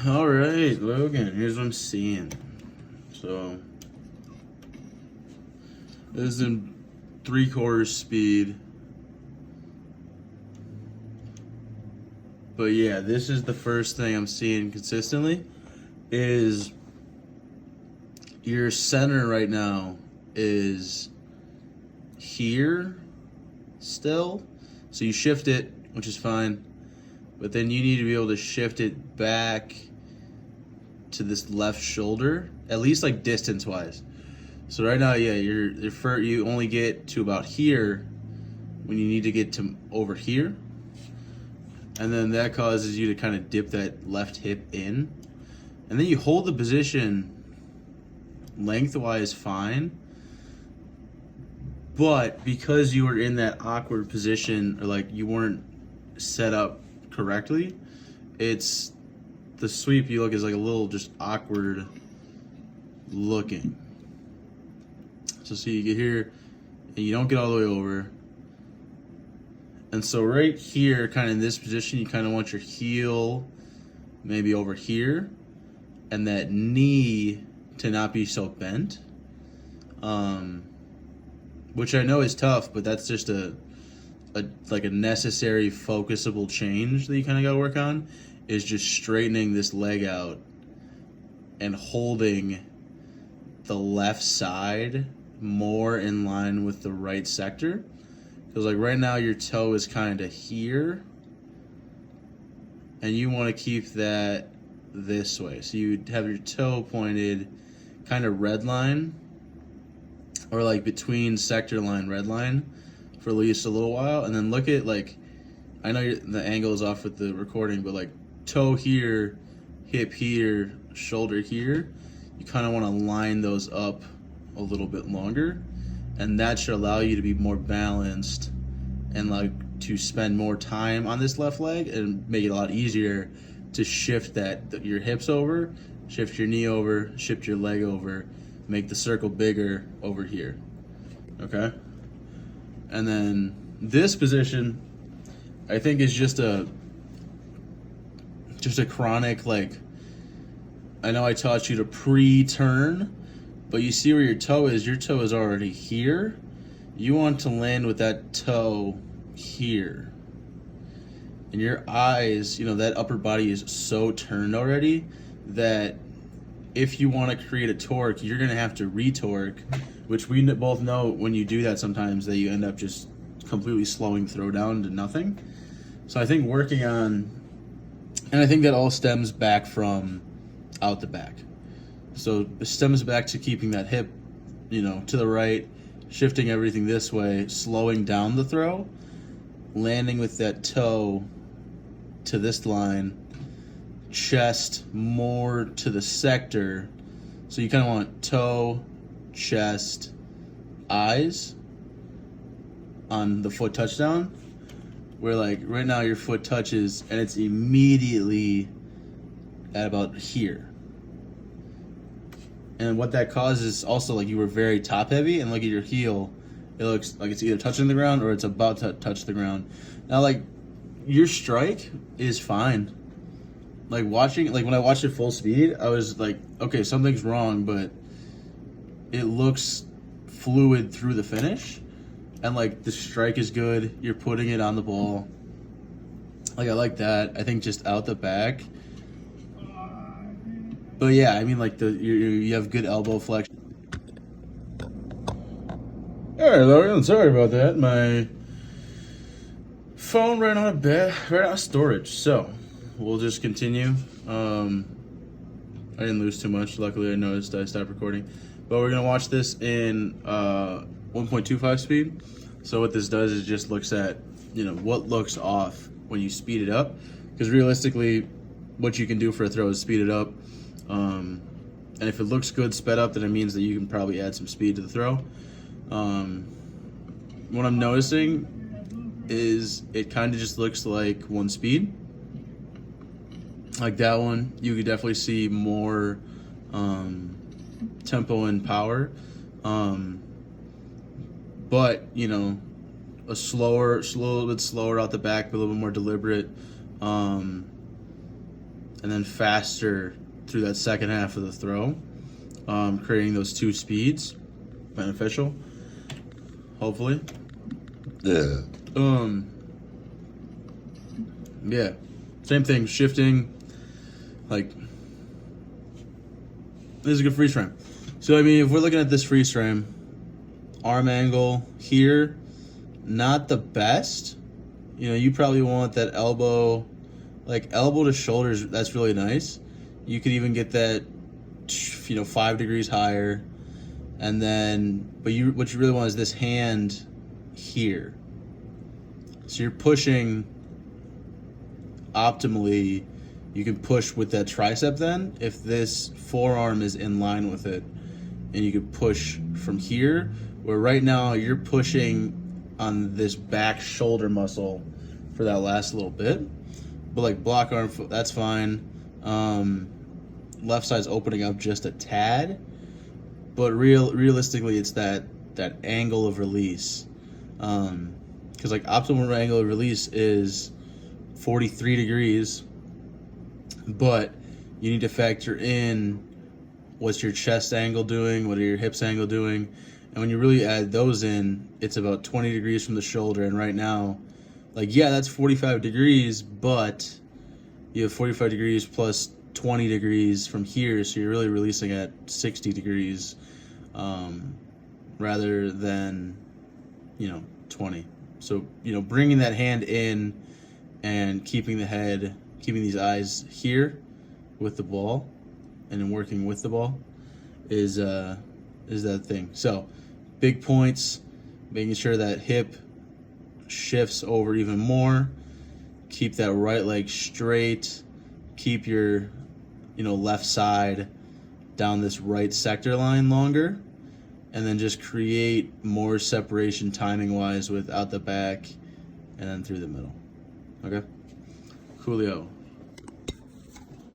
All right, Logan, here's what I'm seeing. So, this is in 3/4 speed. But yeah, this is the first thing I'm seeing consistently is your center right now is here still. So you shift it, which is fine. But then you need to be able to shift it back to this left shoulder, at least like distance wise. So right now, yeah, you only get to about here when you need to get to over here. And then that causes you to kind of dip that left hip in. And then you hold the position lengthwise fine. But because you were in that awkward position, or like you weren't set up correctly, it's the sweep you look is like a little just awkward looking. So see, you get here and you don't get all the way over. And so right here, kind of in this position, you kind of want your heel maybe over here and that knee to not be so bent. Which I know is tough, but that's just a necessary focusable change that you kind of got to work on, is just straightening this leg out and holding the left side more in line with the right sector. Because like right now your toe is kind of here and you want to keep that this way. So you have your toe pointed kind of red line, or like between sector line, red line, for at least a little while. And then look at, like, I know the angle is off with the recording, but like toe here, hip here, shoulder here, you kind of want to line those up a little bit longer, and that should allow you to be more balanced and like to spend more time on this left leg and make it a lot easier to shift your hips over, shift your knee over, shift your leg over, make the circle bigger over here. Okay? And then this position, I think, is just a chronic, like, I know I taught you to pre-turn, but you see where your toe is? Your toe is already here. You want to land with that toe here. And your eyes, that upper body is so turned already that if you want to create a torque, you're going to have to retorque, which we both know when you do that sometimes that you end up just completely slowing the throw down to nothing. So I think working on, and I think that all stems back from out the back. So it stems back to keeping that hip, to the right, shifting everything this way, slowing down the throw, landing with that toe to this line, chest more to the sector. So you kind of want toe, chest, eyes on the foot touchdown, where like right now your foot touches and it's immediately at about here. And what that causes also, like, you were very top heavy, and look at your heel, it looks like it's either touching the ground or it's about to touch the ground. Now, like, your strike is fine. Like when I watched it full speed, I was like, okay, something's wrong, but it looks fluid through the finish. And like the strike is good. You're putting it on the ball. Like, I like that. I think just out the back. But yeah, I mean, like you have good elbow flexion. All right, Logan, sorry about that. My phone ran out of storage, so we'll just continue. I didn't lose too much. Luckily, I noticed I stopped recording. But we're gonna watch this in 1.25 speed. So what this does is just looks at what looks off when you speed it up, because realistically, what you can do for a throw is speed it up. And if it looks good sped up, then it means that you can probably add some speed to the throw. What I'm noticing is it kind of just looks like one speed. Like that one, you could definitely see more tempo and power. But, a little bit slower out the back, but a little bit more deliberate. And and then faster through that second half of the throw, creating those two speeds. Beneficial, hopefully. Yeah. Yeah, same thing, shifting, like, this is a good freeze frame. So, I mean, if we're looking at this freeze frame, arm angle here, not the best. You know, you probably want that elbow, like elbow to shoulders, that's really nice. You could even get that, 5 degrees higher. And then, but what you really want is this hand here. So you're pushing optimally. You can push with that tricep then if this forearm is in line with it, and you can push from here, where right now you're pushing on this back shoulder muscle for that last little bit. But like block arm, that's fine. Left side's opening up just a tad, but realistically it's that angle of release, because like optimal angle of release is 43 degrees, but you need to factor in what's your chest angle doing, what are your hips angle doing, and when you really add those in, it's about 20 degrees from the shoulder. And right now, like, yeah, that's 45 degrees, but you have 45 degrees plus 20 degrees from here, so you're really releasing at 60 degrees rather than 20. So bringing that hand in and keeping these eyes here with the ball, and then working with the ball is that thing. So big points, making sure that hip shifts over even more, keep that right leg straight, keep your left side down this right sector line longer, and then just create more separation timing wise with out the back and then through the middle. Okay, coolio.